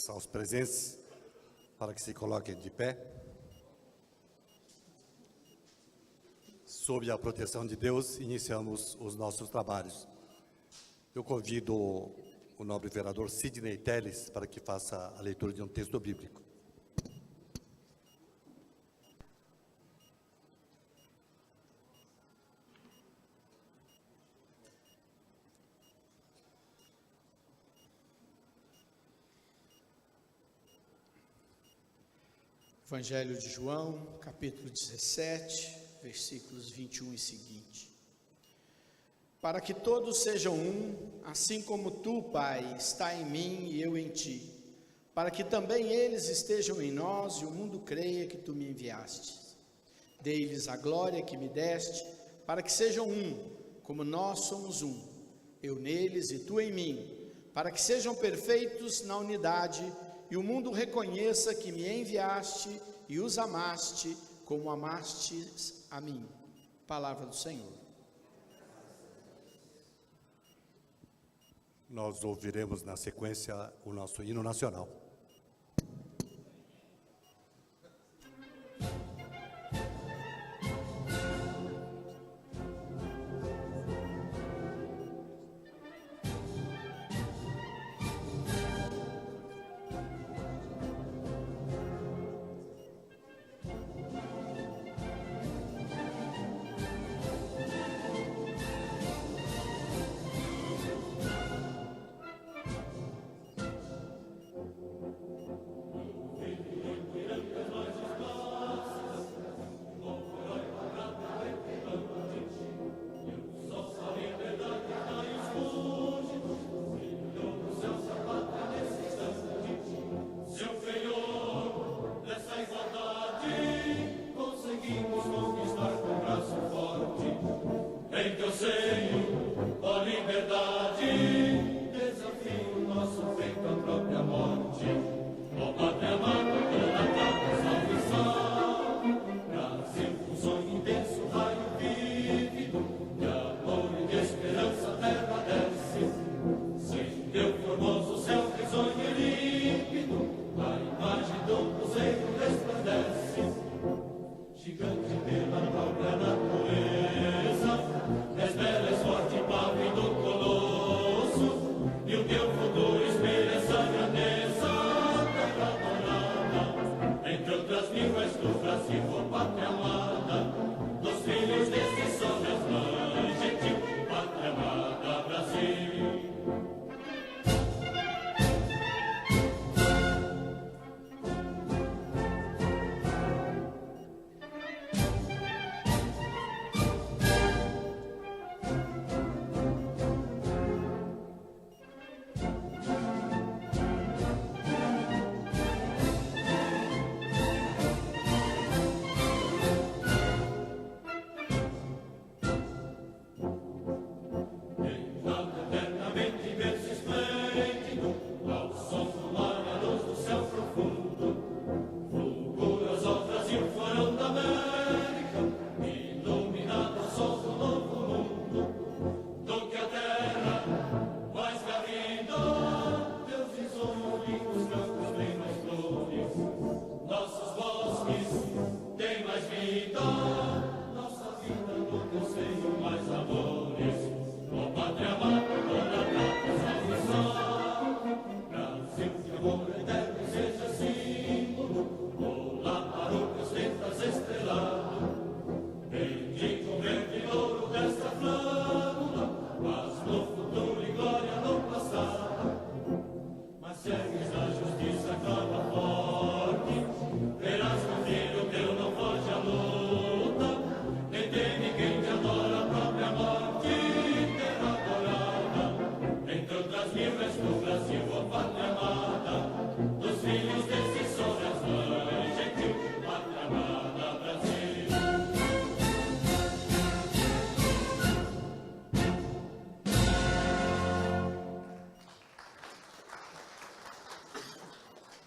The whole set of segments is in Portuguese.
convites aos presentes para que se coloquem de pé. Sob a proteção de Deus, iniciamos os nossos trabalhos. Eu convido o nobre vereador Sidney Telles para que faça a leitura de um texto bíblico. Evangelho de João, capítulo 17, versículos 21 e seguinte. Para que todos sejam um, assim como tu, Pai, está em mim e eu em ti, para que também eles estejam em nós e o mundo creia que tu me enviaste. Dei-lhes a glória que me deste, para que sejam um, como nós somos um, eu neles e tu em mim, para que sejam perfeitos na unidade e o mundo reconheça que me enviaste e os amaste como amastes a mim. Palavra do Senhor. Nós ouviremos na sequência o nosso hino nacional.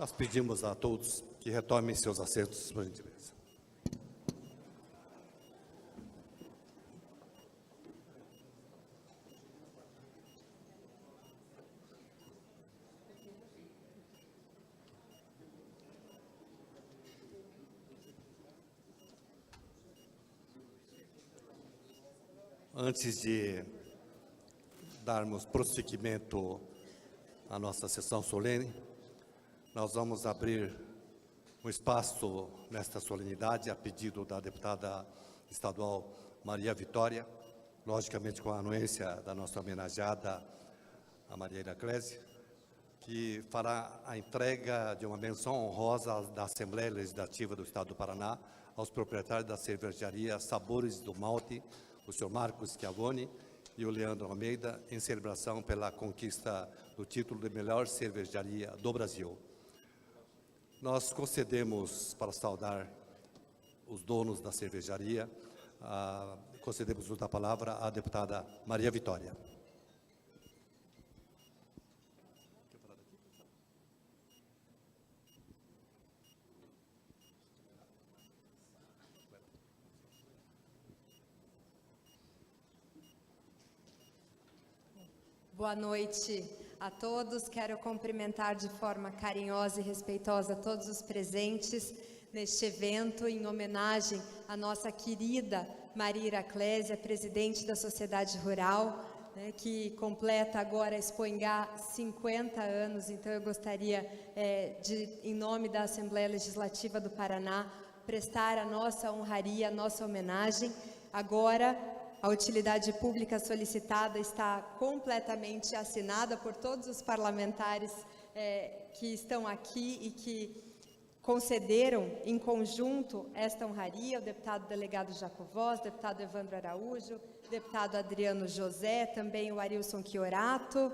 Nós pedimos a todos que retomem seus assentos, por gentileza. Antes de darmos prosseguimento à nossa sessão solene, nós vamos abrir um espaço nesta solenidade a pedido da deputada estadual Maria Vitória, logicamente com a anuência da nossa homenageada, a Maria Heraclésia, que fará a entrega de uma menção honrosa da Assembleia Legislativa do Estado do Paraná aos proprietários da cervejaria Sabores do Malte, o senhor Marcos Schiavone e o Leandro Almeida, em celebração pela conquista do título de melhor cervejaria do Brasil. Nós concedemos, para saudar os donos da cervejaria, concedemos a palavra à deputada Maria Vitória. Boa noite a todos. Quero cumprimentar de forma carinhosa e respeitosa todos os presentes neste evento em homenagem à nossa querida Maria Heraclésia, presidente da Sociedade Rural, que completa agora a Expoingá 50 anos. Então eu gostaria de, em nome da Assembleia Legislativa do Paraná, prestar a nossa honraria, a nossa homenagem. Agora, a utilidade pública solicitada está completamente assinada por todos os parlamentares que estão aqui e que concederam em conjunto esta honraria: o deputado delegado Jacovós, deputado Evandro Araújo, deputado Adriano José, também o Arilson Chiorato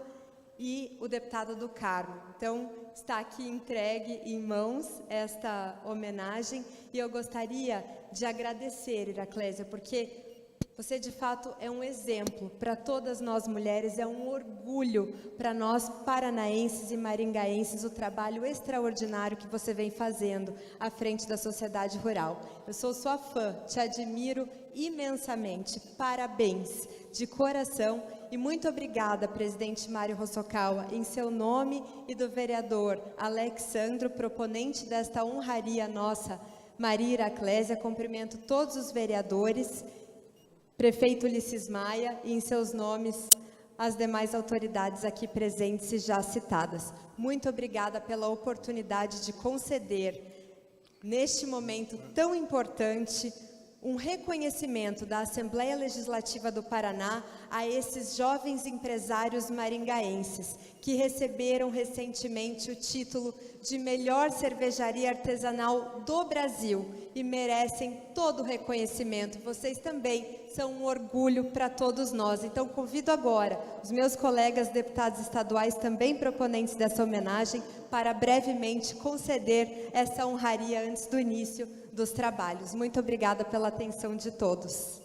e o deputado do Carmo. Então, está aqui entregue em mãos esta homenagem e eu gostaria de agradecer, Heraclésia, porque você, de fato, é um exemplo para todas nós mulheres, é um orgulho para nós paranaenses e maringaenses o trabalho extraordinário que você vem fazendo à frente da sociedade rural. Eu sou sua fã, te admiro imensamente, parabéns de coração e muito obrigada, presidente Mário Hosokawa, em seu nome e do vereador Alexandro, proponente desta honraria nossa, Maria Heraclésia. Cumprimento todos os vereadores, prefeito Ulisses Maia e em seus nomes as demais autoridades aqui presentes e já citadas. Muito obrigada pela oportunidade de conceder, neste momento tão importante, um reconhecimento da Assembleia Legislativa do Paraná a esses jovens empresários maringaenses que receberam recentemente o título de melhor cervejaria artesanal do Brasil e merecem todo o reconhecimento. Vocês também são um orgulho para todos nós. Então, convido agora os meus colegas deputados estaduais, também proponentes dessa homenagem, para brevemente conceder essa honraria antes do início dos trabalhos. Muito obrigada pela atenção de todos.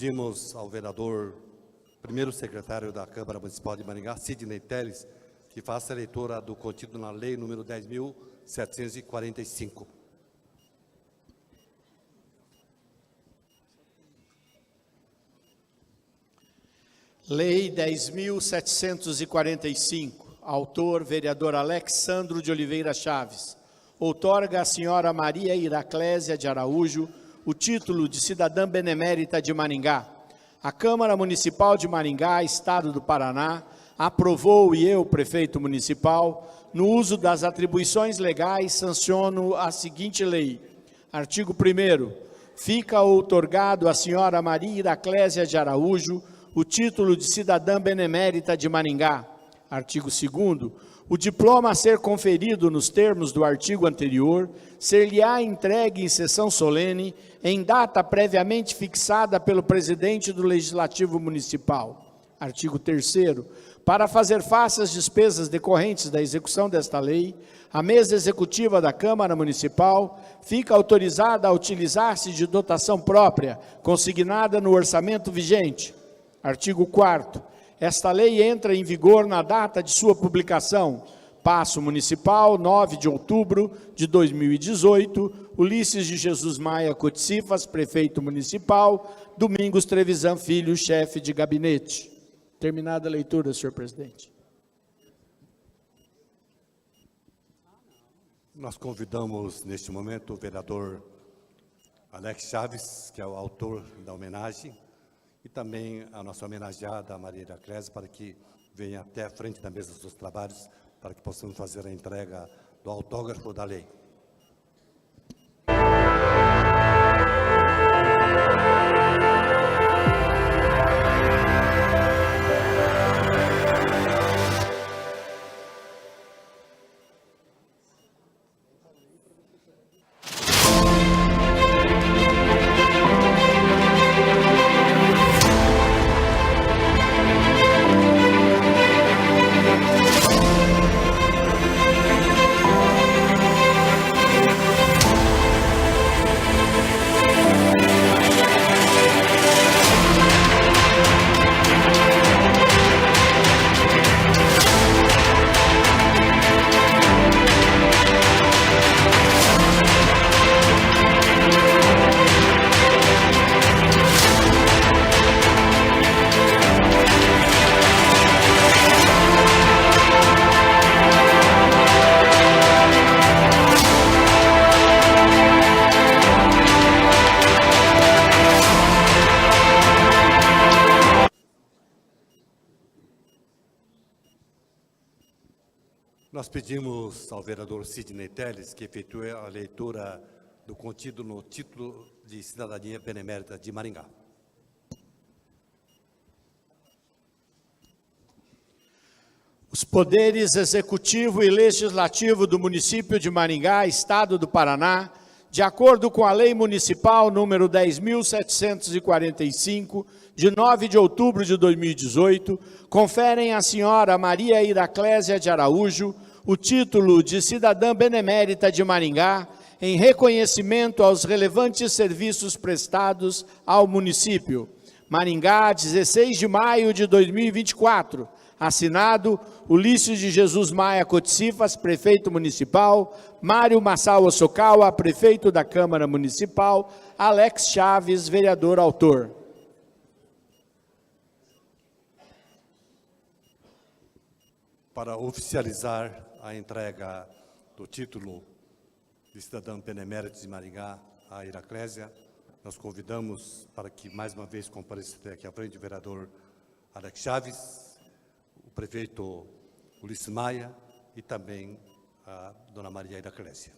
pedimos ao vereador, primeiro secretário da Câmara Municipal de Maringá, Sidney Teles, que faça a leitura do contido na lei número 10.745. Lei 10.745, autor, vereador Alexandro de Oliveira Chaves, outorga à senhora Maria Iraclésia de Araújo o título de cidadã benemérita de Maringá. A Câmara Municipal de Maringá, Estado do Paraná, aprovou e eu, prefeito municipal, no uso das atribuições legais, sanciono a seguinte lei. Artigo 1º. Fica outorgado à senhora Maria Iraclésia de Araújo o título de cidadã benemérita de Maringá. Artigo 2º. O diploma a ser conferido nos termos do artigo anterior ser-lhe-á entregue em sessão solene em data previamente fixada pelo presidente do Legislativo Municipal. Artigo 3º. Para fazer face às despesas decorrentes da execução desta lei, a mesa executiva da Câmara Municipal fica autorizada a utilizar-se de dotação própria, consignada no orçamento vigente. Artigo 4º. Esta lei entra em vigor na data de sua publicação. Paço Municipal, 9 de outubro de 2018, Ulisses de Jesus Maia Cotcifas, prefeito municipal, Domingos Trevisan Filho, chefe de gabinete. Terminada a leitura, senhor presidente. Nós convidamos, neste momento, o vereador Alex Chaves, que é o autor da homenagem, e também a nossa homenageada Maria Iraclésia, para que venha até a frente da mesa dos trabalhos, para que possamos fazer a entrega do autógrafo da lei. Nós pedimos ao vereador Sidney Teles que efetue a leitura do contido no título de cidadania benemérita de Maringá. Os poderes executivo e legislativo do município de Maringá, Estado do Paraná, de acordo com a Lei Municipal número 10.745, de 9 de outubro de 2018, conferem à senhora Maria Iraclésia de Araújo o título de cidadã benemérita de Maringá, em reconhecimento aos relevantes serviços prestados ao município. Maringá, 16 de maio de 2024. Assinado Ulisses de Jesus Maia Cotcifas, prefeito municipal, Mário Massal Osokawa, prefeito da Câmara Municipal, Alex Chaves, vereador autor. Para oficializar a entrega do título de cidadã benemérita de Maringá à Iraclésia, nós convidamos para que mais uma vez compareça aqui à frente o vereador Alex Chaves, o prefeito Ulisses Maia e também a dona Maria Iraclésia.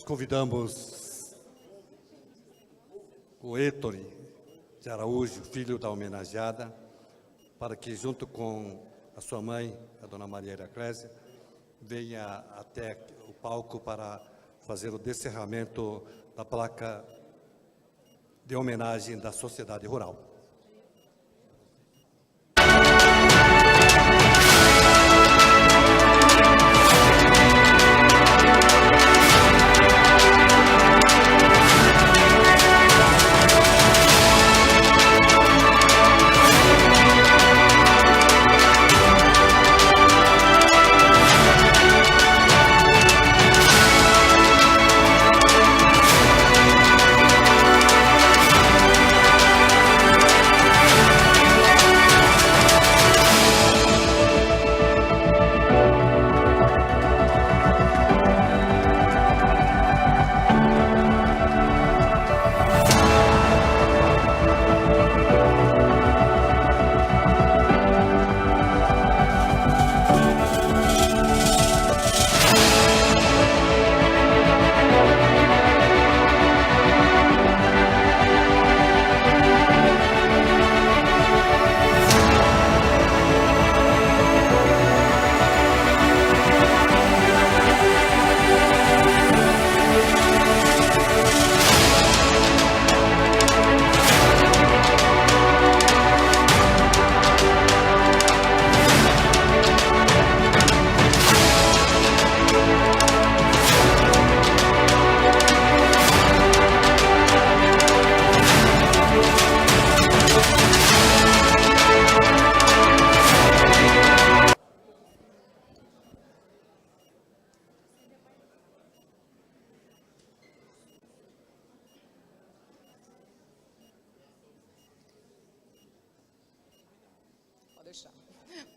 convidamos o Ettore de Araújo, filho da homenageada, para que, junto com a sua mãe, a dona Maria Iraclésia, venha até o palco para fazer o descerramento da placa de homenagem da Sociedade Rural.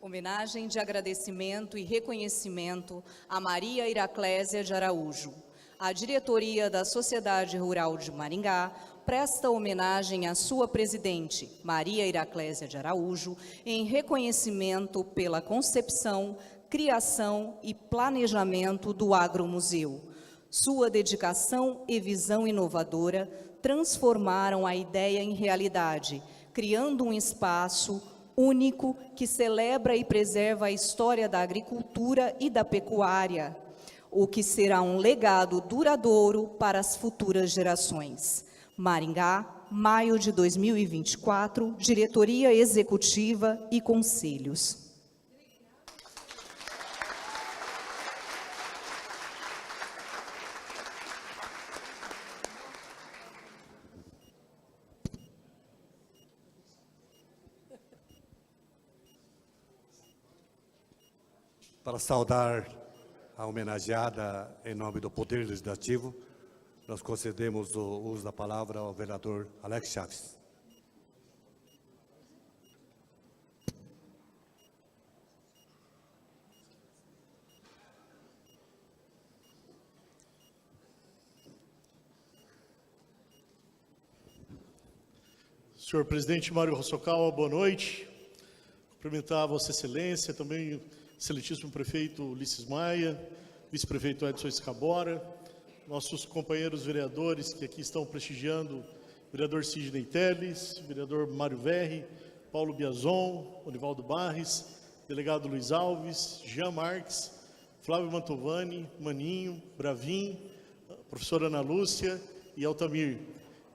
Homenagem de agradecimento e reconhecimento a Maria Iraclésia de Araújo. A diretoria da Sociedade Rural de Maringá presta homenagem à sua presidente, Maria Iraclésia de Araújo, em reconhecimento pela concepção, criação e planejamento do Agromuseu. Sua dedicação e visão inovadora transformaram a ideia em realidade, criando um espaço único que celebra e preserva a história da agricultura e da pecuária, o que será um legado duradouro para as futuras gerações. Maringá, maio de 2024, diretoria executiva e conselhos. Para saudar a homenageada em nome do Poder Legislativo, nós concedemos o uso da palavra ao vereador Alex Chaves. Senhor presidente Mário Hosokawa, boa noite. Cumprimentar a Vossa Excelência, também o excelentíssimo prefeito Ulisses Maia, vice-prefeito Edson Escabora, nossos companheiros vereadores que aqui estão prestigiando, vereador Sidney Teles, vereador Mário Verri, Paulo Biazon, Onivaldo Barres, delegado Luiz Alves, Jean Marques, Flávio Mantovani, Maninho, Bravin, professora Ana Lúcia e Altamir.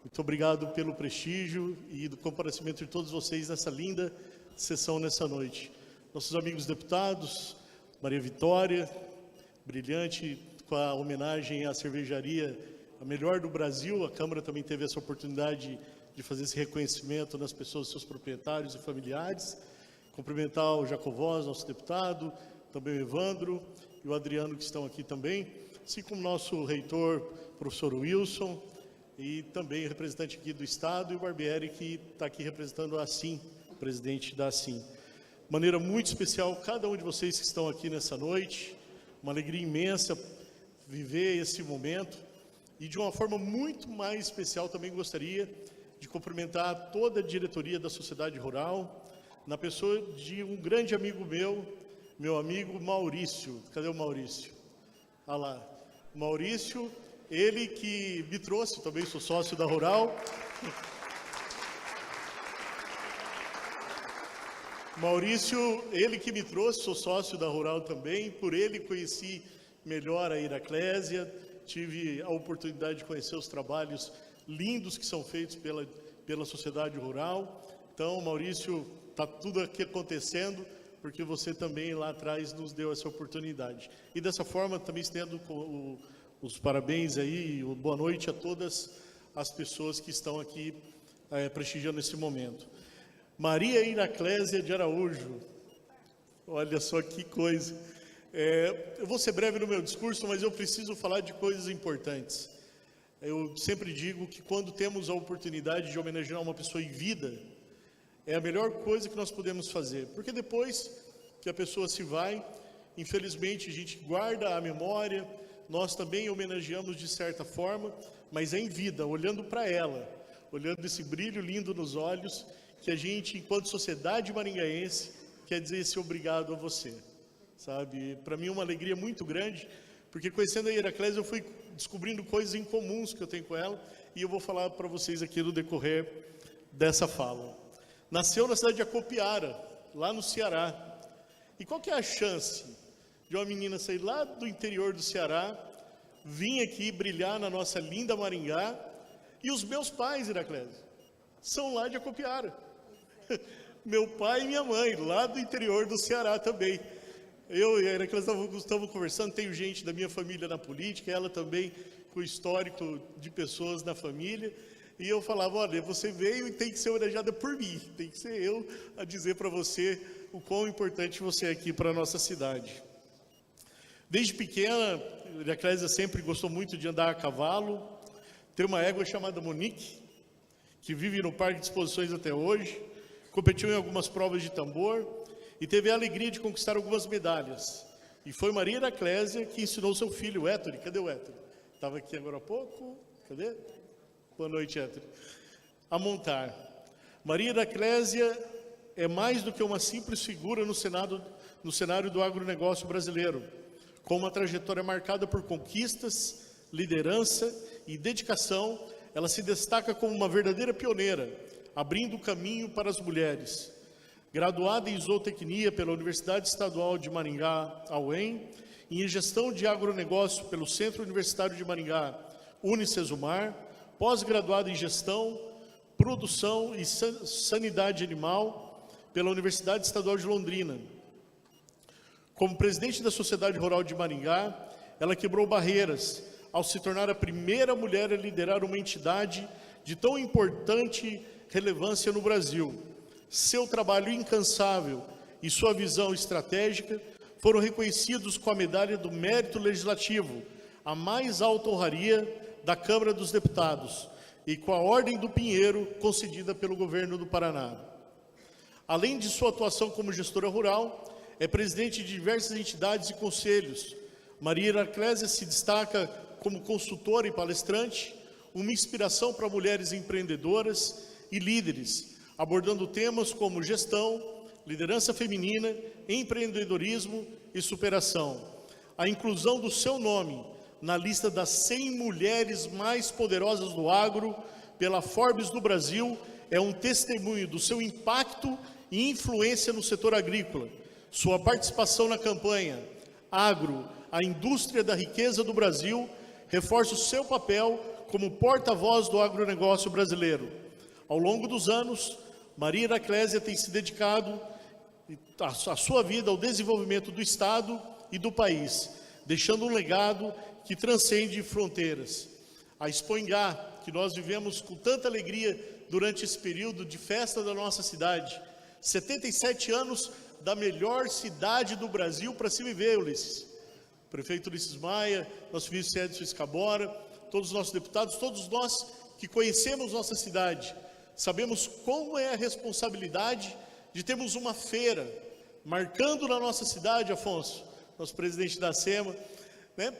Muito obrigado pelo prestígio e do comparecimento de todos vocês nessa linda sessão nessa noite. Nossos amigos deputados, Maria Vitória, brilhante com a homenagem à cervejaria, a melhor do Brasil. A Câmara também teve essa oportunidade de fazer esse reconhecimento nas pessoas, seus proprietários e familiares. Cumprimentar o Jacovós, nosso deputado, também o Evandro e o Adriano, que estão aqui também, assim como o nosso reitor, professor Wilson, e também representante aqui do Estado, e o Barbieri, que está aqui representando a ASSIM, o presidente da ASSIM. De maneira muito especial, cada um de vocês que estão aqui nessa noite, uma alegria imensa viver esse momento, e de uma forma muito mais especial também gostaria de cumprimentar toda a diretoria da Sociedade Rural, na pessoa de um grande amigo meu amigo Maurício. Cadê o Maurício? Ah lá. O Maurício ele que me trouxe, também sou sócio da Rural. Maurício, ele que me trouxe, sou sócio da Rural também, por ele conheci melhor a Iraclésia, tive a oportunidade de conhecer os trabalhos lindos que são feitos pela sociedade rural. Então, Maurício, está tudo aqui acontecendo, porque você também lá atrás nos deu essa oportunidade. E dessa forma, também estendo os parabéns aí, boa noite a todas as pessoas que estão aqui prestigiando esse momento. Maria Iraclésia de Araújo, olha só que coisa. Eu vou ser breve no meu discurso, mas eu preciso falar de coisas importantes. Eu sempre digo que quando temos a oportunidade de homenagear uma pessoa em vida, é a melhor coisa que nós podemos fazer, porque depois que a pessoa se vai, infelizmente a gente guarda a memória, nós também homenageamos de certa forma, mas é em vida, olhando para ela, olhando esse brilho lindo nos olhos, que a gente, enquanto sociedade maringaense, quer dizer esse obrigado a você, sabe? Para mim é uma alegria muito grande, porque conhecendo a Iraclésia eu fui descobrindo coisas em comuns que eu tenho com ela, e eu vou falar para vocês aqui no decorrer dessa fala. Nasceu na cidade de Acopiara, lá no Ceará. E qual que é a chance de uma menina sair lá do interior do Ceará, vir aqui brilhar na nossa linda Maringá, e os meus pais, Iraclésia, são lá de Acopiara. Meu pai e minha mãe, lá do interior do Ceará também. Eu e a Iraclésia estávamos conversando, tenho gente da minha família na política, ela também com histórico de pessoas na família, e eu falava, olha, você veio e tem que ser homenageada por mim, tem que ser eu a dizer para você o quão importante você é aqui para a nossa cidade. Desde pequena, a Iraclésia sempre gostou muito de andar a cavalo, tem uma égua chamada Monique, que vive no Parque de Exposições até hoje, competiu em algumas provas de tambor e teve a alegria de conquistar algumas medalhas. E foi Maria Iraclésia que ensinou seu filho, Héctor. Cadê o Héctor? Estava aqui agora há pouco. Cadê? Boa noite, Héctor. A montar. Maria Iraclésia é mais do que uma simples figura no cenário do agronegócio brasileiro, com uma trajetória marcada por conquistas, liderança e dedicação. Ela se destaca como uma verdadeira pioneira, abrindo o caminho para as mulheres. Graduada em zootecnia pela Universidade Estadual de Maringá, a UEM, e em gestão de agronegócio pelo Centro Universitário de Maringá, Unicesumar, pós-graduada em gestão, produção e sanidade animal pela Universidade Estadual de Londrina. Como presidente da Sociedade Rural de Maringá, ela quebrou barreiras ao se tornar a primeira mulher a liderar uma entidade de tão importante relevância no Brasil. Seu trabalho incansável e sua visão estratégica foram reconhecidos com a medalha do Mérito Legislativo, a mais alta honraria da Câmara dos Deputados, e com a Ordem do Pinheiro, concedida pelo governo do Paraná. Além de sua atuação como gestora rural, é presidente de diversas entidades e conselhos. Maria Iraclésia se destaca como consultora e palestrante, uma inspiração para mulheres empreendedoras e líderes, abordando temas como gestão, liderança feminina, empreendedorismo e superação. A inclusão do seu nome na lista das 100 mulheres mais poderosas do agro pela Forbes do Brasil é um testemunho do seu impacto e influência no setor agrícola. Sua participação na campanha Agro, a indústria da riqueza do Brasil, reforça o seu papel como porta-voz do agronegócio brasileiro. Ao longo dos anos, Maria Iraclésia tem se dedicado a sua vida ao desenvolvimento do Estado e do país, deixando um legado que transcende fronteiras. A Expo Ingá, que nós vivemos com tanta alegria durante esse período de festa da nossa cidade, 77 anos da melhor cidade do Brasil para se viver, Ulisses. O prefeito Ulisses Maia, nosso vice Edson Escabora, todos os nossos deputados, todos nós que conhecemos nossa cidade, sabemos como é a responsabilidade de termos uma feira, marcando na nossa cidade, Afonso, nosso presidente da SEMA, né?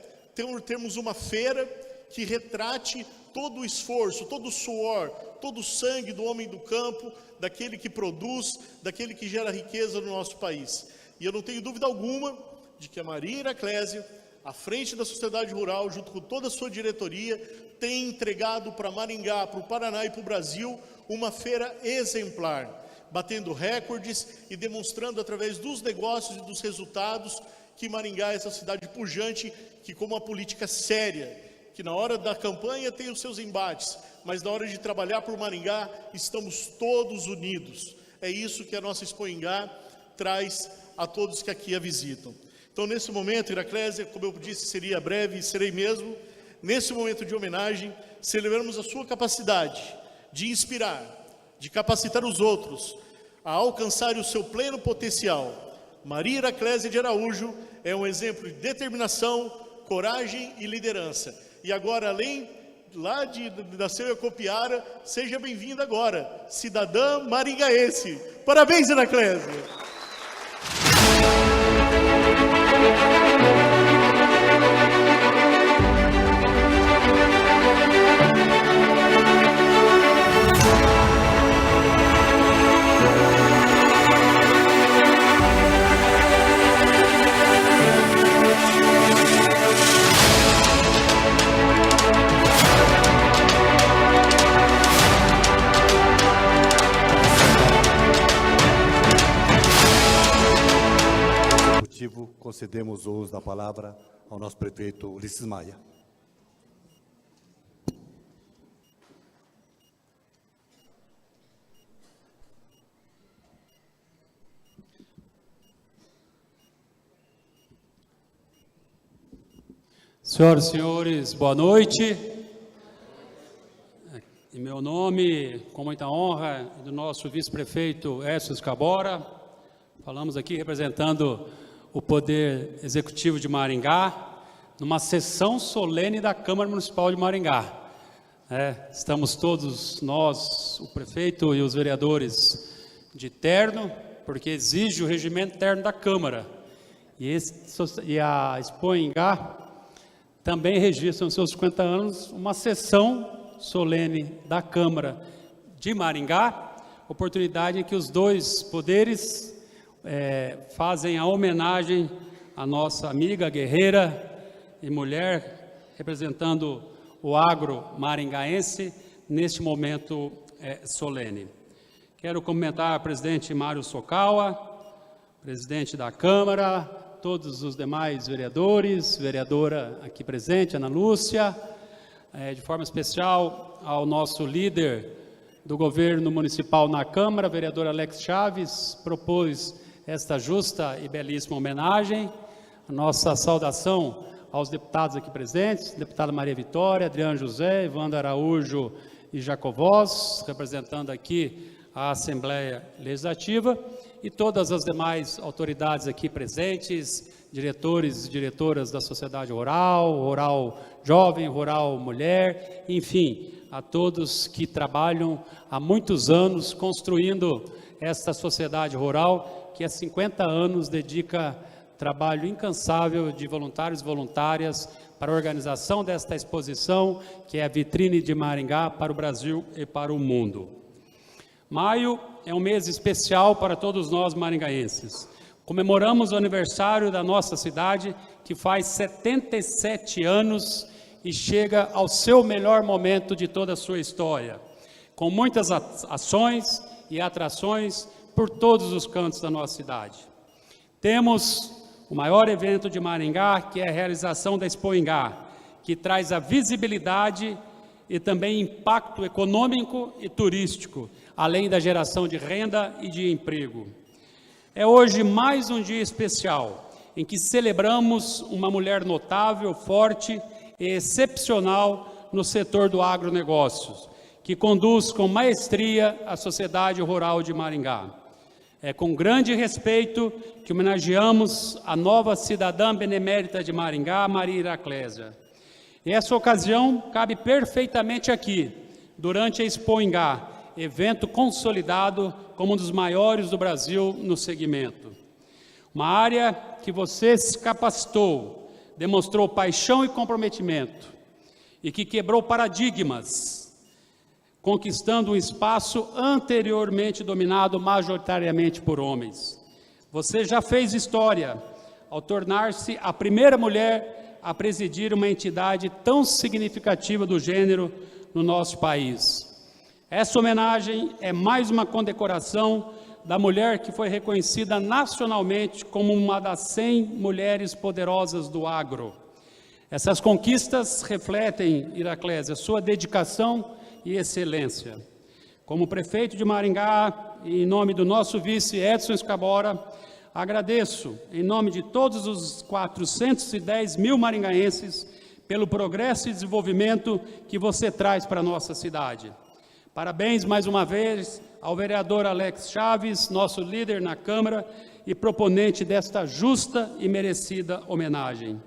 Temos uma feira que retrate todo o esforço, todo o suor, todo o sangue do homem do campo, daquele que produz, daquele que gera riqueza no nosso país. E eu não tenho dúvida alguma de que a Maria Iraclésia, à frente da sociedade rural, junto com toda a sua diretoria, tem entregado para Maringá, para o Paraná e para o Brasil, uma feira exemplar, batendo recordes e demonstrando através dos negócios e dos resultados que Maringá é essa cidade pujante, que com uma política séria, que na hora da campanha tem os seus embates, mas na hora de trabalhar por Maringá, estamos todos unidos. É isso que a nossa Expoingá traz a todos que aqui a visitam. Então, nesse momento, Iraclésia, como eu disse, seria breve e serei mesmo, nesse momento de homenagem, celebramos a sua capacidade de inspirar, de capacitar os outros a alcançar o seu pleno potencial. Maria Iraclésia de Araújo é um exemplo de determinação, coragem e liderança. E agora, além lá de nascer em Copiara, seja bem-vinda agora, cidadã maringaense. Parabéns, Iraclésia! Concedemos o uso da palavra ao nosso prefeito Ulisses Maia. Senhoras e senhores, boa noite. Em meu nome, com muita honra, do nosso vice-prefeito Écio Escabora, falamos aqui representando o Poder Executivo de Maringá, numa sessão solene da Câmara Municipal de Maringá. Estamos todos nós, o prefeito e os vereadores, de terno, porque exige o regimento terno da Câmara. E a Expoingá também registra nos seus 50 anos uma sessão solene da Câmara de Maringá, oportunidade em que os dois poderes fazem a homenagem à nossa amiga guerreira e mulher, representando o agro maringaense, neste momento solene. Quero cumprimentar o presidente Mário Sokawa, presidente da Câmara, todos os demais vereadores, vereadora aqui presente, Ana Lúcia, de forma especial ao nosso líder do governo municipal na Câmara, vereador Alex Chaves, propôs esta justa e belíssima homenagem. A nossa saudação aos deputados aqui presentes, deputada Maria Vitória, Adriano José, Evandro Araújo e Jacovós, representando aqui a Assembleia Legislativa, e todas as demais autoridades aqui presentes, diretores e diretoras da sociedade rural, rural jovem, rural mulher, enfim, a todos que trabalham há muitos anos construindo esta sociedade rural, que há 50 anos dedica trabalho incansável de voluntários e voluntárias para a organização desta exposição, que é a vitrine de Maringá para o Brasil e para o mundo. Maio é um mês especial para todos nós maringaenses. Comemoramos o aniversário da nossa cidade, que faz 77 anos e chega ao seu melhor momento de toda a sua história, com muitas ações e atrações por todos os cantos da nossa cidade. Temos o maior evento de Maringá, que é a realização da Expoingá, que traz a visibilidade e também impacto econômico e turístico, além da geração de renda e de emprego. É hoje mais um dia especial, em que celebramos uma mulher notável, forte e excepcional no setor do agronegócio, que conduz com maestria a sociedade rural de Maringá. É com grande respeito que homenageamos a nova cidadã benemérita de Maringá, Maria Iraclésia. E essa ocasião cabe perfeitamente aqui, durante a Expoingá, evento consolidado como um dos maiores do Brasil no segmento. Uma área que você se capacitou, demonstrou paixão e comprometimento, e que quebrou paradigmas, conquistando um espaço anteriormente dominado majoritariamente por homens. Você já fez história ao tornar-se a primeira mulher a presidir uma entidade tão significativa do gênero no nosso país. Essa homenagem é mais uma condecoração da mulher que foi reconhecida nacionalmente como uma das 100 mulheres poderosas do agro. Essas conquistas refletem, Iraclésia, sua dedicação e excelência. Como prefeito de Maringá, e em nome do nosso vice Edson Escabora, agradeço, em nome de todos os 410 mil maringaenses, pelo progresso e desenvolvimento que você traz para a nossa cidade. Parabéns mais uma vez ao vereador Alex Chaves, nosso líder na Câmara e proponente desta justa e merecida homenagem.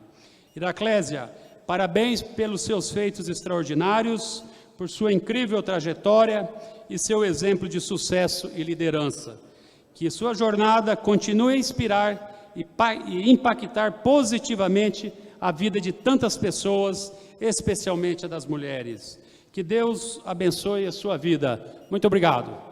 Iraclésia, parabéns pelos seus feitos extraordinários, por sua incrível trajetória e seu exemplo de sucesso e liderança. Que sua jornada continue a inspirar e impactar positivamente a vida de tantas pessoas, especialmente a das mulheres. Que Deus abençoe a sua vida. Muito obrigado.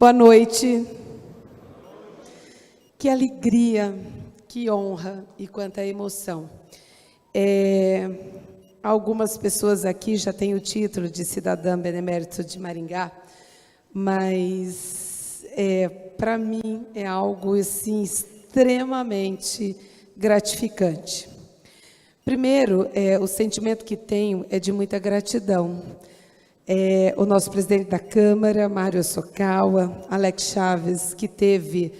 Boa noite. Que alegria, que honra e quanta emoção. Algumas pessoas aqui já têm o título de cidadã benemérito de Maringá, mas para mim é algo assim, extremamente gratificante. Primeiro, o sentimento que tenho é de muita gratidão. O nosso presidente da Câmara, Mário Hosokawa, Alex Chaves, que teve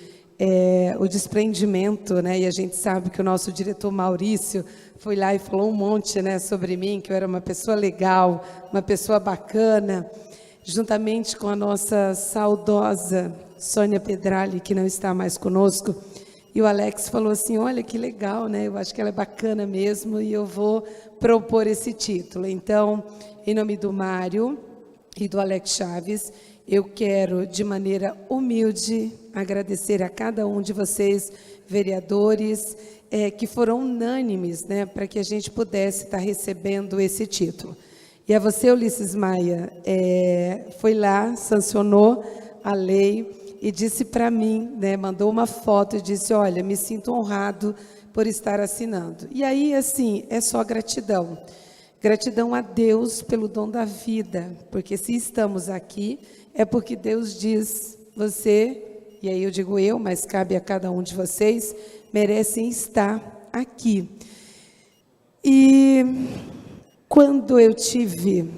o desprendimento, né? E a gente sabe que o nosso diretor Maurício foi lá e falou um monte, né, sobre mim, que eu era uma pessoa legal, uma pessoa bacana, juntamente com a nossa saudosa Sônia Pedrali, que não está mais conosco. E o Alex falou assim, olha que legal, né? Eu acho que ela é bacana mesmo e eu vou propor esse título. Então, em nome do Mário e do Alex Chaves, eu quero, de maneira humilde, agradecer a cada um de vocês, vereadores, que foram unânimes, né, para que a gente pudesse estar recebendo esse título. E a você, Ulisses Maia, foi lá, sancionou a lei e disse para mim, né, mandou uma foto e disse, olha, me sinto honrado por estar assinando. E aí, assim, é só gratidão. Gratidão a Deus pelo dom da vida, porque se estamos aqui, é porque Deus diz, você, e aí eu digo eu, mas cabe a cada um de vocês, merecem estar aqui. E quando eu tive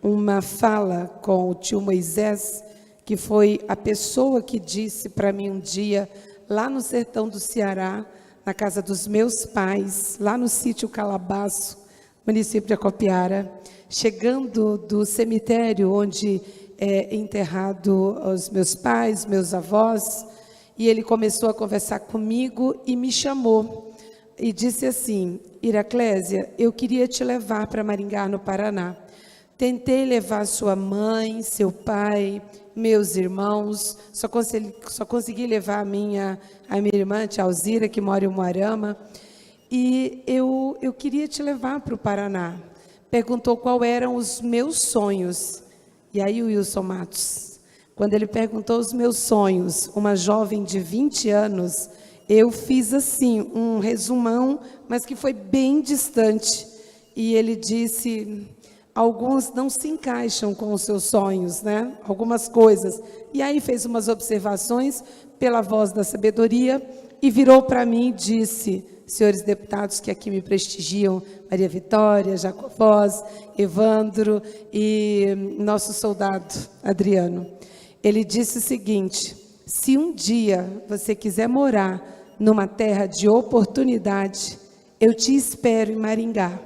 uma fala com o tio Moisés, que foi a pessoa que disse para mim um dia, lá no sertão do Ceará, na casa dos meus pais, lá no sítio Calabaço, município de Acopiara, chegando do cemitério onde é enterrado os meus pais, meus avós, e ele começou a conversar comigo e me chamou e disse assim: Iraclésia, eu queria te levar para Maringá, no Paraná. Tentei levar sua mãe, seu pai, meus irmãos, só consegui levar a minha irmã, tia Alzira, que mora em Umuarama, e eu queria te levar para o Paraná. Perguntou qual eram os meus sonhos. E aí o Wilson Matos, quando ele perguntou os meus sonhos, uma jovem de 20 anos, eu fiz assim, um resumão, mas que foi bem distante. E ele disse: alguns não se encaixam com os seus sonhos, né? Algumas coisas. E aí fez umas observações pela voz da sabedoria e virou para mim e disse: senhores deputados que aqui me prestigiam, Maria Vitória, Jacobós, Evandro e nosso soldado Adriano. Ele disse o seguinte: se um dia você quiser morar numa terra de oportunidade, eu te espero em Maringá.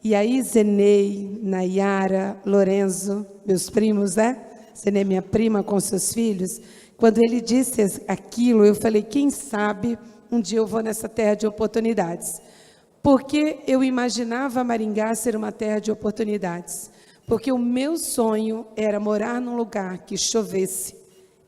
E aí Zenei, Nayara, Lorenzo, meus primos, né? Zenei, minha prima com seus filhos. Quando ele disse aquilo, eu falei: quem sabe um dia eu vou nessa terra de oportunidades. Porque eu imaginava Maringá ser uma terra de oportunidades. Porque o meu sonho era morar num lugar que chovesse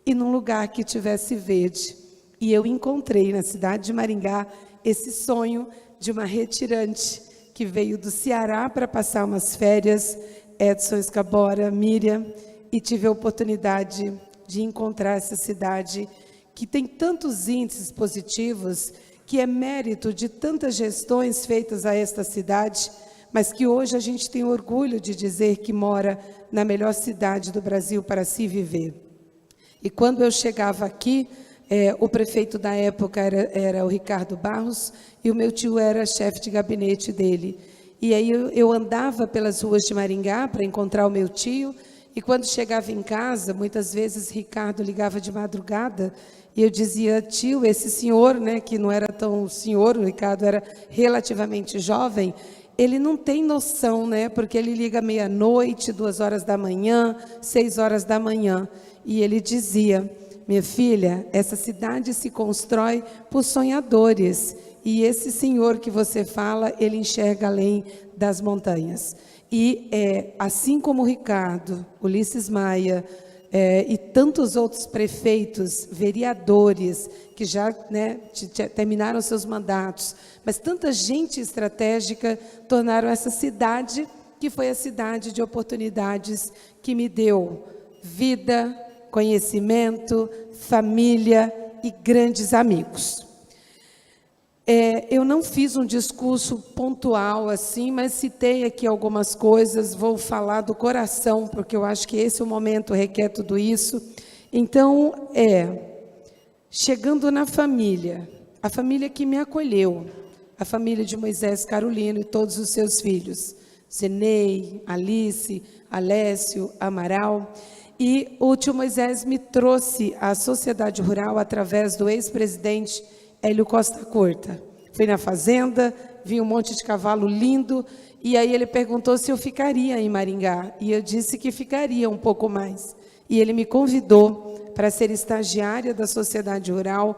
e num lugar que tivesse verde. E eu encontrei na cidade de Maringá esse sonho de uma retirante que veio do Ceará para passar umas férias, Edson Escabora, Miriam, e tive a oportunidade de encontrar essa cidade que tem tantos índices positivos, que é mérito de tantas gestões feitas a esta cidade, mas que hoje a gente tem orgulho de dizer que mora na melhor cidade do Brasil para se viver. E quando eu chegava aqui, o prefeito da época era o Ricardo Barros, e o meu tio era chefe de gabinete dele. E aí eu andava pelas ruas de Maringá para encontrar o meu tio, e quando chegava em casa, muitas vezes Ricardo ligava de madrugada, e eu dizia: tio, esse senhor, né, que não era tão senhor, o Ricardo era relativamente jovem, ele não tem noção, né, porque ele liga meia-noite, 2 horas da manhã, 6 horas da manhã, e ele dizia: minha filha, essa cidade se constrói por sonhadores, e esse senhor que você fala, ele enxerga além das montanhas. E assim como o Ricardo, Ulisses Maia, e tantos outros prefeitos, vereadores, que já, né, terminaram seus mandatos, mas tanta gente estratégica tornaram essa cidade, que foi a cidade de oportunidades, que me deu vida, conhecimento, família e grandes amigos. Eu não fiz um discurso pontual assim, mas citei aqui algumas coisas, vou falar do coração, porque eu acho que esse é o momento, requer tudo isso. Então, chegando na família, a família que me acolheu, a família de Moisés Carolino e todos os seus filhos, Zenei, Alice, Alessio, Amaral. E o tio Moisés me trouxe à sociedade rural através do ex-presidente Hélio Costa Curta. Fui na fazenda, vi um monte de cavalo lindo, e aí ele perguntou se eu ficaria em Maringá, e eu disse que ficaria um pouco mais. E ele me convidou para ser estagiária da sociedade rural,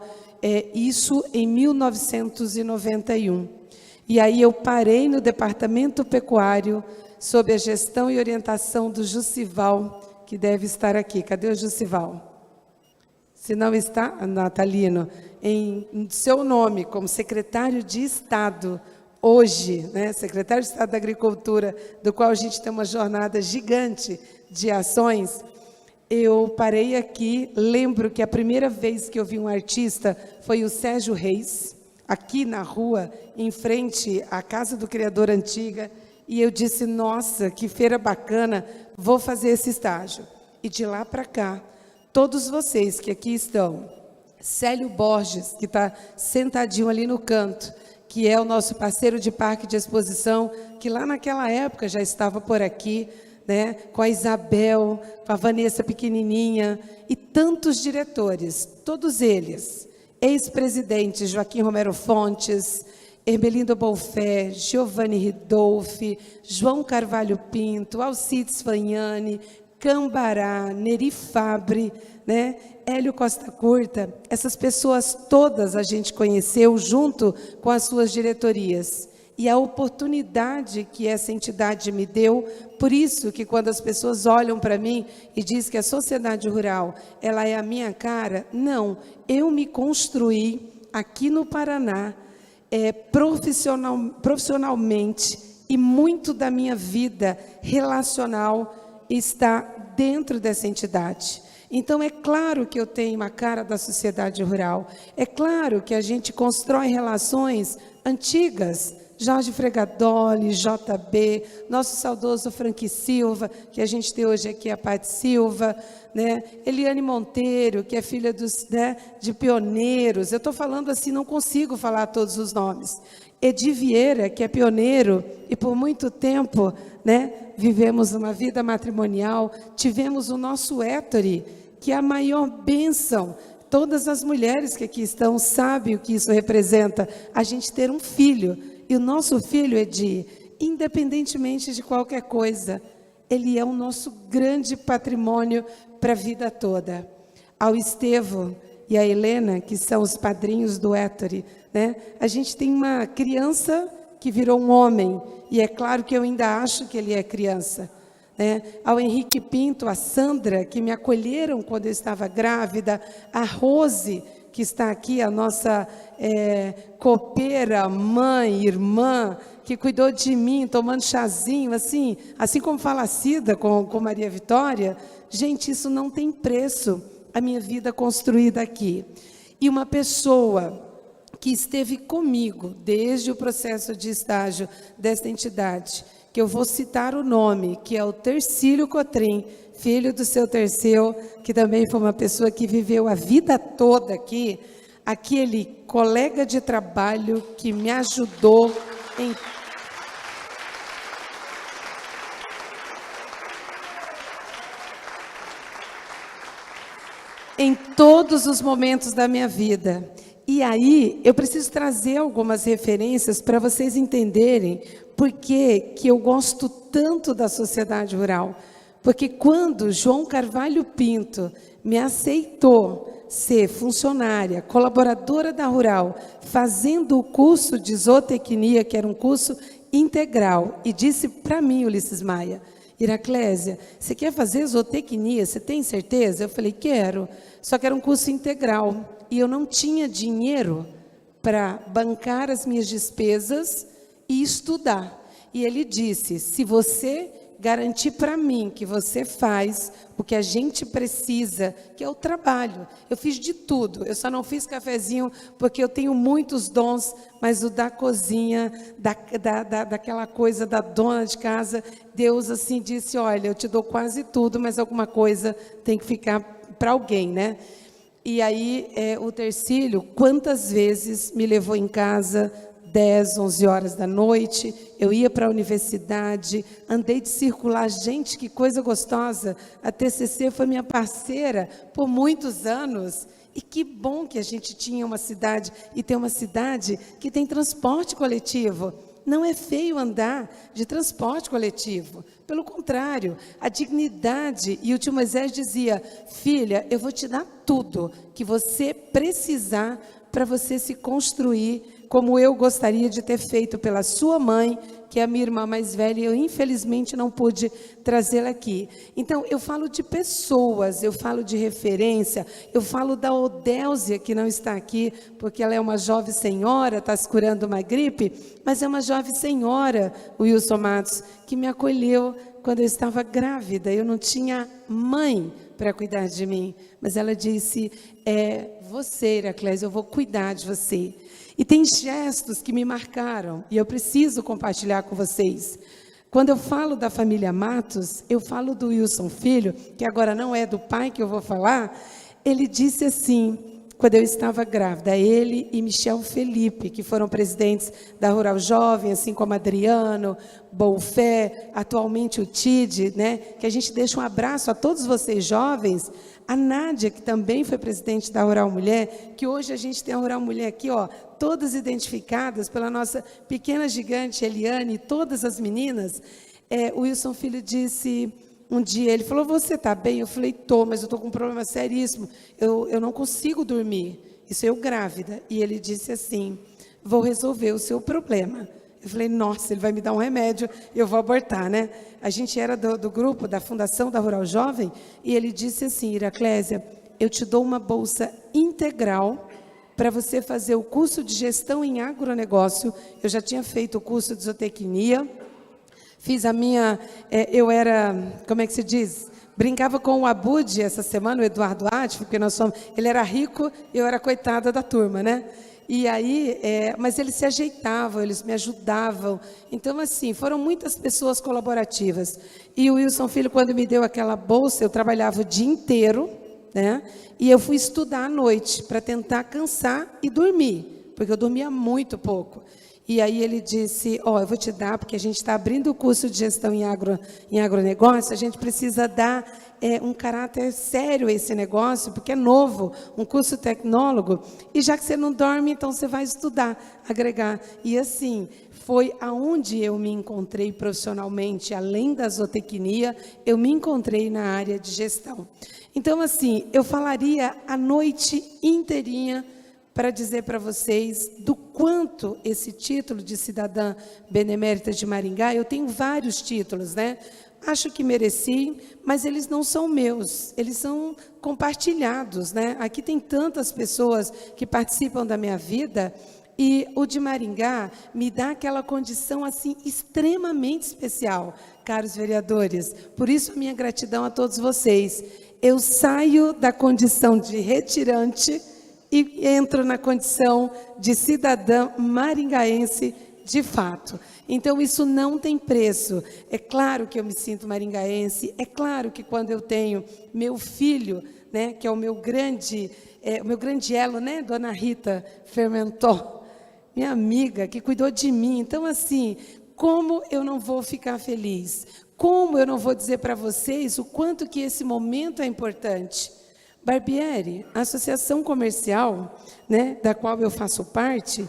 isso em 1991. E aí eu parei no departamento pecuário, sob a gestão e orientação do Jussival, que deve estar aqui. Cadê o Jussival? Se não está, Natalino, em seu nome, como secretário de Estado, hoje, né, secretário de Estado da Agricultura, do qual a gente tem uma jornada gigante de ações, eu parei aqui, lembro que a primeira vez que eu vi um artista foi o Sérgio Reis, aqui na rua, em frente à Casa do Criador Antiga, e eu disse: nossa, que feira bacana, vou fazer esse estágio. E de lá para cá, todos vocês que aqui estão, Célio Borges, que está sentadinho ali no canto, que é o nosso parceiro de parque de exposição, que lá naquela época já estava por aqui, né, com a Isabel, com a Vanessa pequenininha, e tantos diretores, todos eles, ex-presidentes Joaquim Romero Fontes, Hermelindo Bolfé, Giovanni Ridolfi, João Carvalho Pinto, Alcides Fagnani, Cambará, Neri Fabre, né? Hélio Costa Curta, essas pessoas todas a gente conheceu junto com as suas diretorias. E a oportunidade que essa entidade me deu, por isso que quando as pessoas olham para mim e dizem que a sociedade rural, ela é a minha cara, não, eu me construí aqui no Paraná, profissionalmente, e muito da minha vida relacional está dentro dessa entidade. Então, é claro que eu tenho a cara da sociedade rural, é claro que a gente constrói relações antigas, Jorge Fregadoli, JB, nosso saudoso Frank Silva, que a gente tem hoje aqui a Paty Silva, né? Eliane Monteiro, que é filha de pioneiros. Eu estou falando assim, não consigo falar todos os nomes. Edi Vieira, que é pioneiro, e por muito tempo, né, vivemos uma vida matrimonial, tivemos o nosso Héctori, que é a maior bênção. Todas as mulheres que aqui estão sabem o que isso representa, a gente ter um filho. E o nosso filho, Edi, independentemente de qualquer coisa, ele é o nosso grande patrimônio para a vida toda. Ao Estevão e a Helena, que são os padrinhos do Héctori, né? A gente tem uma criança que virou um homem, e é claro que eu ainda acho que ele é criança, né? Ao Henrique Pinto, a Sandra, que me acolheram quando eu estava grávida, a Rose, que está aqui, a nossa copeira, mãe, irmã, que cuidou de mim, tomando chazinho, assim como falecida com Maria Vitória. Gente, isso não tem preço, a minha vida construída aqui. E uma pessoa que esteve comigo desde o processo de estágio desta entidade, que eu vou citar o nome, que é o Tercílio Cotrim, filho do seu Terceu, que também foi uma pessoa que viveu a vida toda aqui, aquele colega de trabalho que me ajudou em todos os momentos da minha vida. E aí, eu preciso trazer algumas referências para vocês entenderem por que eu gosto tanto da sociedade rural. Porque quando João Carvalho Pinto me aceitou ser funcionária, colaboradora da Rural, fazendo o curso de zootecnia, que era um curso integral, e disse para mim, Ulisses Maia, Iraclésia, você quer fazer zootecnia? Você tem certeza? Eu falei, quero. Só que era um curso integral. E eu não tinha dinheiro para bancar as minhas despesas e estudar. E ele disse, se você garantir para mim que você faz o que a gente precisa, que é o trabalho. Eu fiz de tudo, eu só não fiz cafezinho porque eu tenho muitos dons, mas o da cozinha, daquela coisa da dona de casa, Deus assim disse, olha, eu te dou quase tudo, mas alguma coisa tem que ficar para alguém, né? E aí o Tercílio, quantas vezes me levou em casa, 10, 11 horas da noite, eu ia para a universidade, andei de circular, gente, que coisa gostosa, a TCC foi minha parceira por muitos anos, e que bom que a gente tinha uma cidade, e tem uma cidade que tem transporte coletivo. Não é feio andar de transporte coletivo, pelo contrário, a dignidade, e o tio Moisés dizia, filha, eu vou te dar tudo que você precisar para você se construir como eu gostaria de ter feito pela sua mãe, que é a minha irmã mais velha, e eu infelizmente não pude trazê-la aqui. Então, eu falo de pessoas, eu falo de referência, eu falo da Odéusia, que não está aqui, porque ela é uma jovem senhora, está se curando uma gripe, mas é uma jovem senhora, o Wilson Matos, que me acolheu quando eu estava grávida, eu não tinha mãe para cuidar de mim, mas ela disse, você, Iraclésia, eu vou cuidar de você. E tem gestos que me marcaram, e eu preciso compartilhar com vocês. Quando eu falo da família Matos, eu falo do Wilson Filho, que agora não é do pai que eu vou falar, ele disse assim, quando eu estava grávida, ele e Michel Felipe, que foram presidentes da Rural Jovem, assim como Adriano, Bolfé, atualmente o TID, né, que a gente deixa um abraço a todos vocês jovens. A Nádia, que também foi presidente da Rural Mulher, que hoje a gente tem a Rural Mulher aqui, ó, todas identificadas pela nossa pequena gigante Eliane, todas as meninas. O Wilson Filho disse um dia, ele falou, você está bem? Eu falei, estou, mas eu estou com um problema seríssimo, eu não consigo dormir, isso eu grávida. E ele disse assim, vou resolver o seu problema. Eu falei, nossa, ele vai me dar um remédio, eu vou abortar, né? A gente era do grupo, da Fundação da Rural Jovem, e ele disse assim, Iraclésia, eu te dou uma bolsa integral para você fazer o curso de gestão em agronegócio. Eu já tinha feito o curso de zootecnia, fiz a minha, eu era, como é que se diz? Brincava com o Abud essa semana, o Eduardo Atif, porque ele era rico, eu era coitada da turma, né? E aí, mas eles se ajeitavam, eles me ajudavam. Então, assim, foram muitas pessoas colaborativas. E o Wilson Filho, quando me deu aquela bolsa, eu trabalhava o dia inteiro, né? E eu fui estudar à noite, para tentar cansar e dormir, porque eu dormia muito pouco. E aí ele disse, eu vou te dar, porque a gente está abrindo o curso de gestão em agronegócio, a gente precisa dar um caráter sério a esse negócio, porque é novo, um curso tecnólogo, e já que você não dorme, então você vai estudar, agregar. E assim, foi aonde eu me encontrei profissionalmente, além da zootecnia, eu me encontrei na área de gestão. Então, assim, eu falaria a noite inteirinha para dizer para vocês do quanto esse título de cidadã benemérita de Maringá, eu tenho vários títulos, né? Acho que mereci, mas eles não são meus, eles são compartilhados, né? Aqui tem tantas pessoas que participam da minha vida, e o de Maringá me dá aquela condição assim extremamente especial, caros vereadores. Por isso, a minha gratidão a todos vocês. Eu saio da condição de retirante e entro na condição de cidadã maringaense de fato. Então, isso não tem preço. É claro que eu me sinto maringaense, é claro que quando eu tenho meu filho, né, que é o meu grande elo, né, Dona Rita Fermentó, minha amiga, que cuidou de mim. Então, assim, como eu não vou ficar feliz? Como eu não vou dizer para vocês o quanto que esse momento é importante? Barbieri, a associação comercial, né, da qual eu faço parte,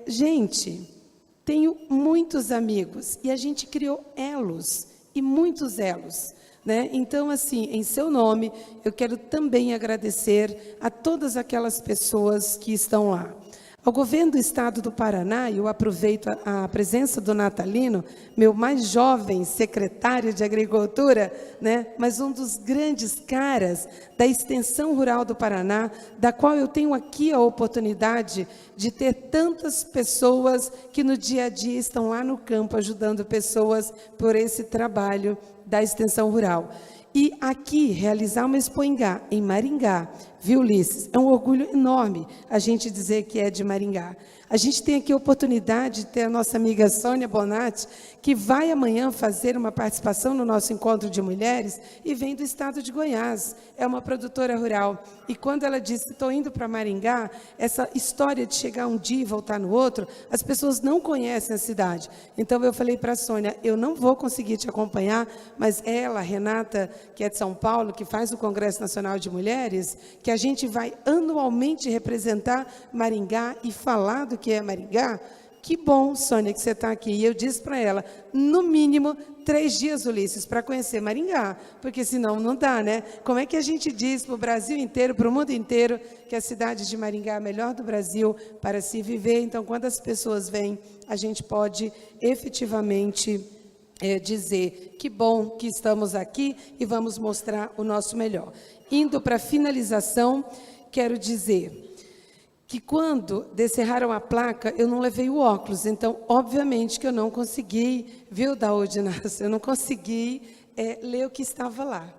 gente, tenho muitos amigos e a gente criou elos, e muitos elos, né? Então, assim, em seu nome, eu quero também agradecer a todas aquelas pessoas que estão lá. Ao governo do Estado do Paraná, eu aproveito a presença do Natalino, meu mais jovem secretário de Agricultura, né, mas um dos grandes caras da Extensão Rural do Paraná, da qual eu tenho aqui a oportunidade de ter tantas pessoas que no dia a dia estão lá no campo ajudando pessoas por esse trabalho da Extensão Rural. E aqui, realizar uma Expo Ingá, em Maringá, viu, Ulisses? É um orgulho enorme a gente dizer que é de Maringá. A gente tem aqui a oportunidade de ter a nossa amiga Sônia Bonatti, que vai amanhã fazer uma participação no nosso encontro de mulheres e vem do estado de Goiás. É uma produtora rural. E quando ela disse, estou indo para Maringá, essa história de chegar um dia e voltar no outro, as pessoas não conhecem a cidade. Então, eu falei para a Sônia, eu não vou conseguir te acompanhar, mas ela, a Renata, que é de São Paulo, que faz o Congresso Nacional de Mulheres, que a gente vai anualmente representar Maringá e falar do que é Maringá. Que bom, Sônia, que você está aqui. E eu disse para ela, no mínimo 3 dias, Ulisses, para conhecer Maringá, porque senão não dá, né? Como é que a gente diz para o Brasil inteiro, para o mundo inteiro, que a cidade de Maringá é a melhor do Brasil para se viver? Então, quando as pessoas vêm, a gente pode efetivamente dizer que bom que estamos aqui e vamos mostrar o nosso melhor. Indo para a finalização, quero dizer que quando descerraram a placa, eu não levei o óculos, então, obviamente, que eu não consegui, viu, Daúde Inácio? Eu não consegui ler o que estava lá.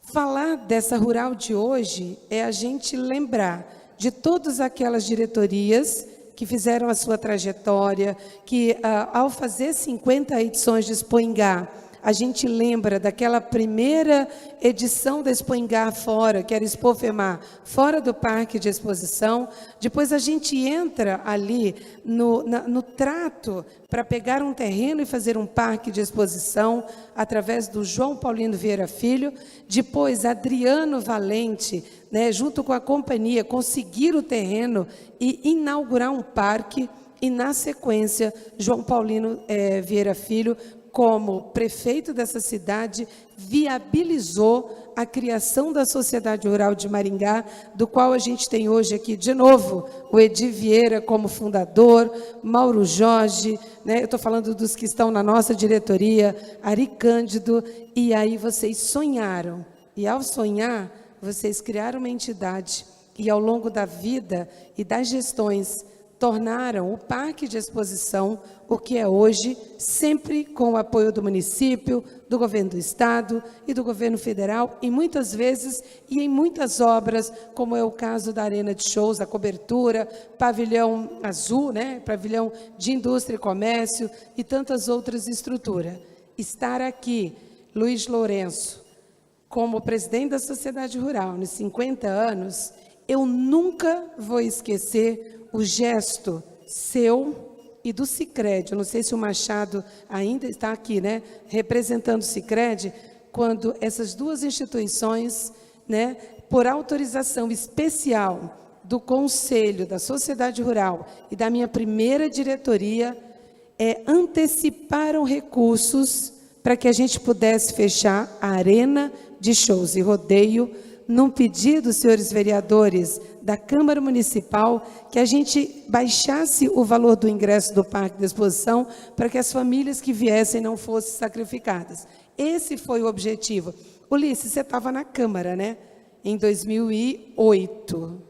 Falar dessa rural de hoje é a gente lembrar de todas aquelas diretorias que fizeram a sua trajetória, que, ao fazer 50 edições de Expo Ingá, a gente lembra daquela primeira edição da Expo Engar fora, que era Expo FEMAR, fora do parque de exposição. Depois a gente entra ali no trato para pegar um terreno e fazer um parque de exposição através do João Paulino Vieira Filho. Depois, Adriano Valente, né, junto com a companhia, conseguir o terreno e inaugurar um parque. E, na sequência, João Paulino Vieira Filho, como prefeito dessa cidade, viabilizou a criação da Sociedade Rural de Maringá, do qual a gente tem hoje aqui, de novo, o Edi Vieira como fundador, Mauro Jorge, né, eu estou falando dos que estão na nossa diretoria, Ari Cândido, e aí vocês sonharam. E, ao sonhar, vocês criaram uma entidade, e, ao longo da vida e das gestões, tornaram o parque de exposição o que é hoje, sempre com o apoio do município, do governo do estado e do governo federal, e muitas vezes e em muitas obras, como é o caso da Arena de Shows, a cobertura, pavilhão azul, né, pavilhão de indústria e comércio e tantas outras estruturas. Estar aqui, Luiz Lourenço, como presidente da Sociedade Rural, nos 50 anos, eu nunca vou esquecer o gesto seu e do Sicredi. Eu não sei se o Machado ainda está aqui, né, representando o Sicredi, quando essas duas instituições, né, por autorização especial do Conselho da Sociedade Rural e da minha primeira diretoria, anteciparam recursos para que a gente pudesse fechar a Arena de Shows e Rodeio, num pedido, senhores vereadores, da Câmara Municipal, que a gente baixasse o valor do ingresso do Parque de Exposição para que as famílias que viessem não fossem sacrificadas. Esse foi o objetivo. Ulisses, você estava na Câmara, né? Em 2008.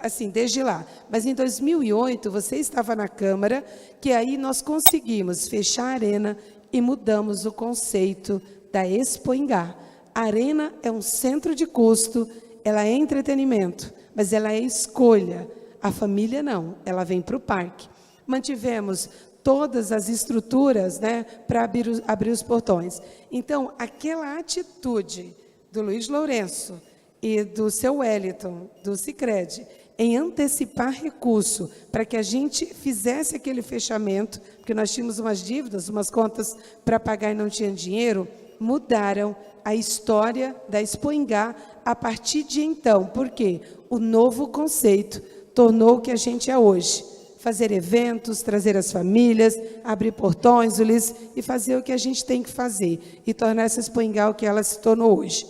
Assim, desde lá. Mas em 2008, você estava na Câmara, que aí nós conseguimos fechar a Arena e mudamos o conceito da Expo Engar. A Arena é um centro de custo, ela é entretenimento, mas ela é escolha. A família não, ela vem para o parque. Mantivemos todas as estruturas, né, para abrir os portões. Então, aquela atitude do Luiz Lourenço e do seu Wellington, do Sicredi, em antecipar recurso para que a gente fizesse aquele fechamento, porque nós tínhamos umas dívidas, umas contas para pagar e não tinha dinheiro, mudaram a história da Expo Engar a partir de então. Por quê? O novo conceito tornou o que a gente é hoje. Fazer eventos, trazer as famílias, abrir portões, Ulisses, e fazer o que a gente tem que fazer. E tornar essa Expo Engar o que ela se tornou hoje.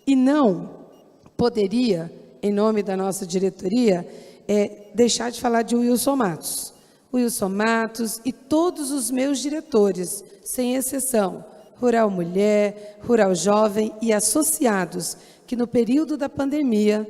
E não poderia, em nome da nossa diretoria, deixar de falar de Wilson Matos. Wilson Matos e todos os meus diretores, sem exceção, Rural Mulher, Rural Jovem e associados, que no período da pandemia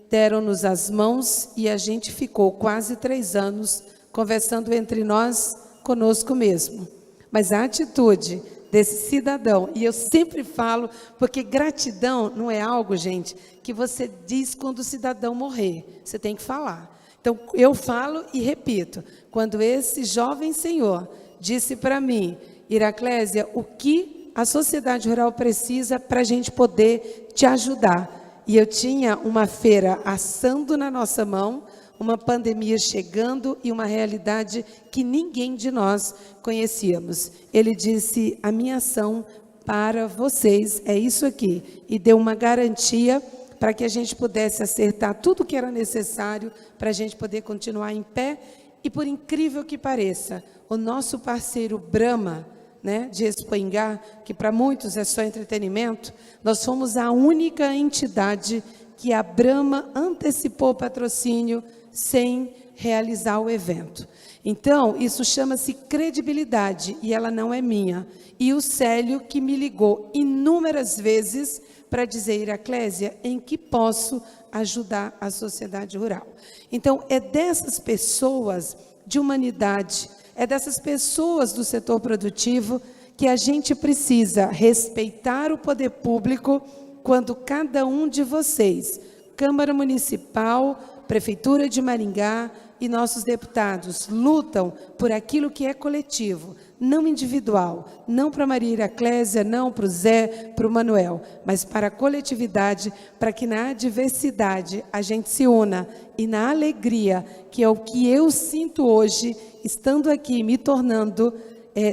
deram-nos as mãos e a gente ficou quase 3 anos conversando entre nós, conosco mesmo. Mas a atitude desse cidadão, e eu sempre falo, porque gratidão não é algo, gente, que você diz quando o cidadão morrer, você tem que falar. Então, eu falo e repito, quando esse jovem senhor disse para mim, Iraclésia, o que a sociedade rural precisa para a gente poder te ajudar. E eu tinha uma feira assando na nossa mão, uma pandemia chegando e uma realidade que ninguém de nós conhecíamos. Ele disse, a minha ação para vocês é isso aqui. E deu uma garantia para que a gente pudesse acertar tudo o que era necessário para a gente poder continuar em pé. E, por incrível que pareça, o nosso parceiro Brahma, né, de Expo Engar, que para muitos é só entretenimento, nós fomos a única entidade que a Brahma antecipou o patrocínio sem realizar o evento. Então, isso chama-se credibilidade, e ela não é minha. E o Célio, que me ligou inúmeras vezes para dizer, Iraclésia, em que posso ajudar a sociedade rural. Então, é dessas pessoas de humanidade, é dessas pessoas do setor produtivo que a gente precisa respeitar o poder público quando cada um de vocês, Câmara Municipal, Prefeitura de Maringá, e nossos deputados lutam por aquilo que é coletivo, não individual, não para Maria Iraclésia, não para o Zé, para o Manuel, mas para a coletividade, para que na adversidade a gente se una e na alegria, que é o que eu sinto hoje, estando aqui, me tornando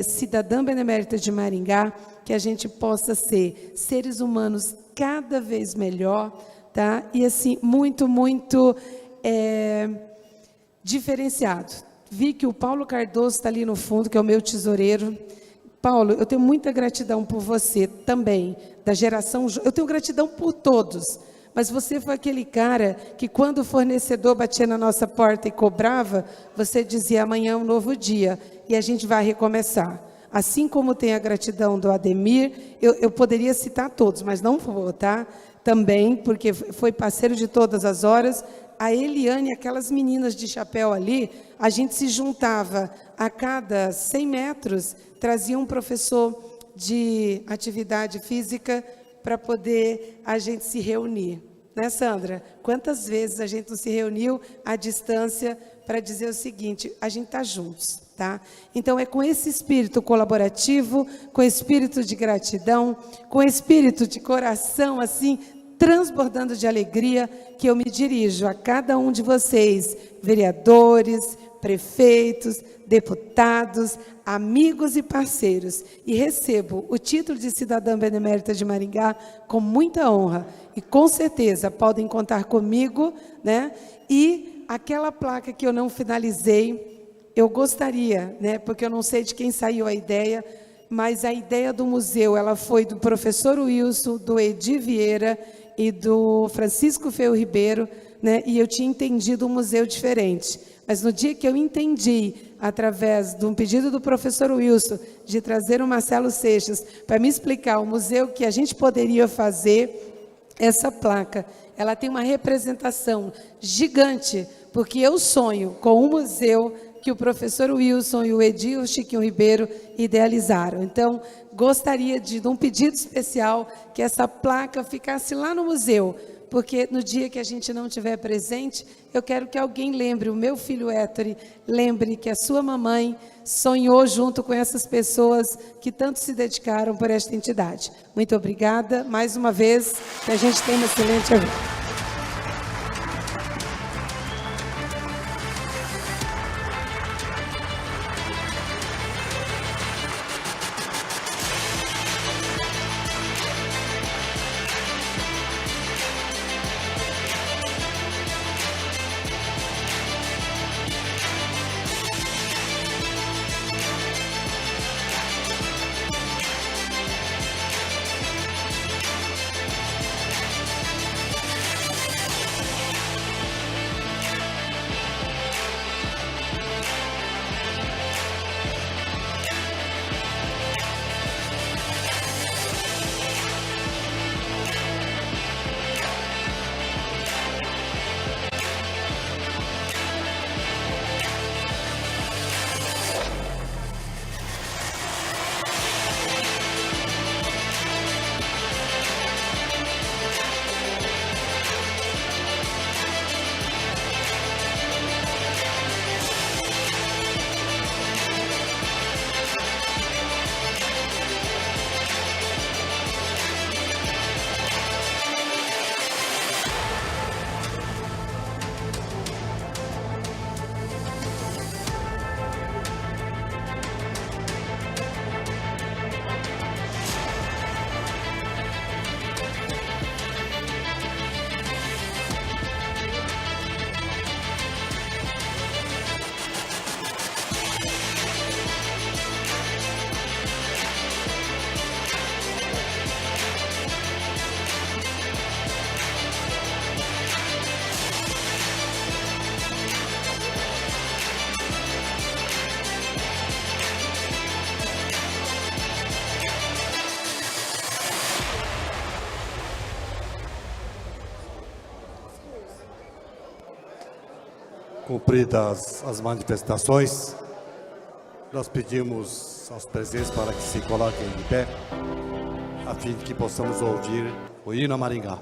cidadã benemérita de Maringá, que a gente possa ser seres humanos cada vez melhor, tá? E assim, muito, muito diferenciado. Vi que o Paulo Cardoso está ali no fundo, que é o meu tesoureiro. Paulo, eu tenho muita gratidão por você também, da geração... Eu tenho gratidão por todos, mas você foi aquele cara que, quando o fornecedor batia na nossa porta e cobrava, você dizia, amanhã é um novo dia, e a gente vai recomeçar. Assim como tem a gratidão do Ademir, eu poderia citar todos, mas não vou, tá? Também, porque foi parceiro de todas as horas. A Eliane, aquelas meninas de chapéu ali, a gente se juntava a cada 100 metros, trazia um professor de atividade física para poder a gente se reunir. Né, Sandra? Quantas vezes a gente não se reuniu à distância para dizer o seguinte, a gente está juntos, tá? Então, é com esse espírito colaborativo, com espírito de gratidão, com espírito de coração, assim, transbordando de alegria, que eu me dirijo a cada um de vocês, vereadores, prefeitos, deputados, amigos e parceiros, e recebo o título de cidadã benemérita de Maringá com muita honra, e com certeza podem contar comigo, né? E aquela placa que eu não finalizei, eu gostaria, né? Porque eu não sei de quem saiu a ideia, mas a ideia do museu, ela foi do professor Wilson, do Edi Vieira e do Francisco Feu Ribeiro, né? E eu tinha entendido um museu diferente. Mas no dia que eu entendi, através de um pedido do professor Wilson, de trazer o Marcelo Seixas para me explicar o museu que a gente poderia fazer, essa placa, ela tem uma representação gigante, porque eu sonho com um museu que o professor Wilson e o Edi e o Chiquinho Ribeiro idealizaram. Então, gostaria de um pedido especial, que essa placa ficasse lá no museu, porque no dia que a gente não estiver presente, eu quero que alguém lembre, o meu filho Héctor, lembre que a sua mamãe sonhou junto com essas pessoas que tanto se dedicaram por esta entidade. Muito obrigada, mais uma vez, que a gente tenha uma excelente evento. Cumpridas as manifestações, nós pedimos aos presentes para que se coloquem de pé, a fim de que possamos ouvir o hino a Maringá.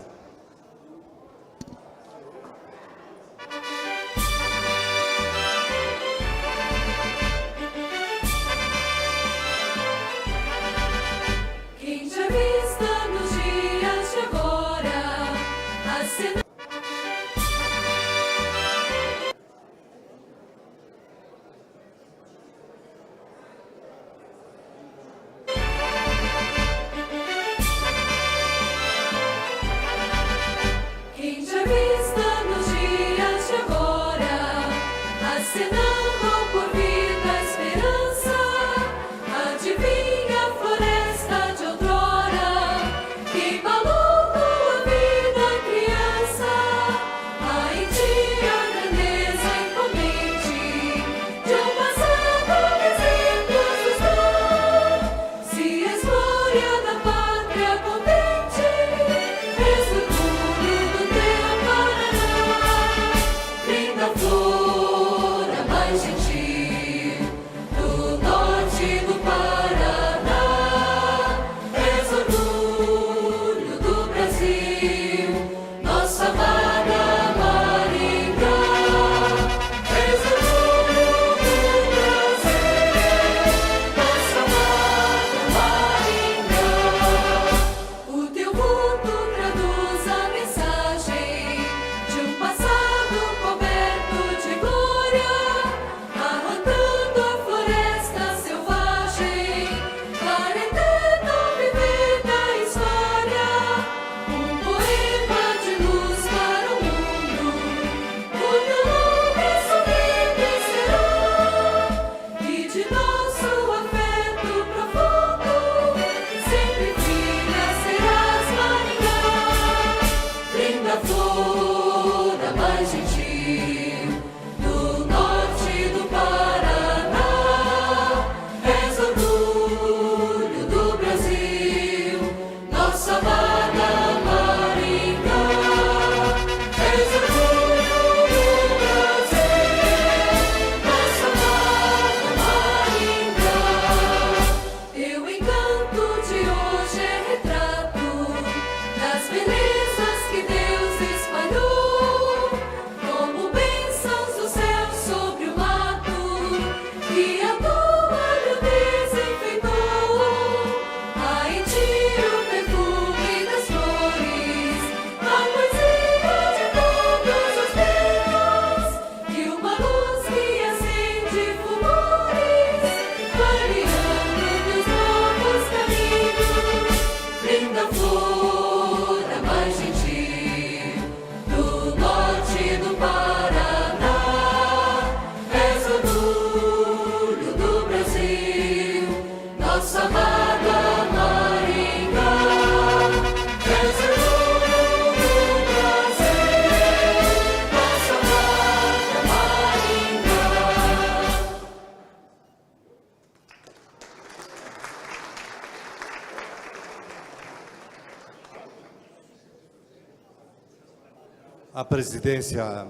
A presidência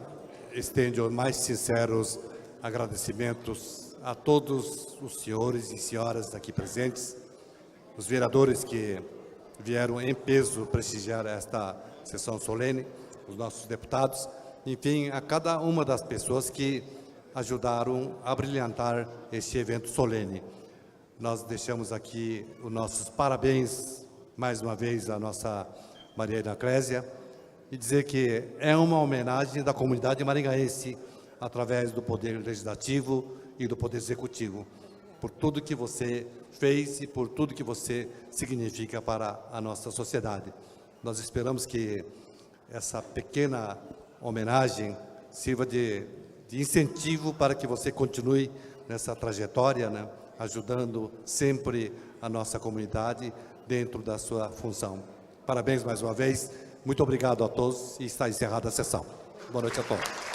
estende os mais sinceros agradecimentos a todos os senhores e senhoras aqui presentes, os vereadores que vieram em peso prestigiar esta sessão solene, os nossos deputados, enfim, a cada uma das pessoas que ajudaram a brilhantar este evento solene. Nós deixamos aqui os nossos parabéns, mais uma vez, à nossa Maria Iraclésia, e dizer que é uma homenagem da comunidade maringaense, através do Poder Legislativo e do Poder Executivo, por tudo que você fez e por tudo que você significa para a nossa sociedade. Nós esperamos que essa pequena homenagem sirva de incentivo para que você continue nessa trajetória, né, ajudando sempre a nossa comunidade dentro da sua função. Parabéns mais uma vez, muito obrigado a todos e está encerrada a sessão. Boa noite a todos.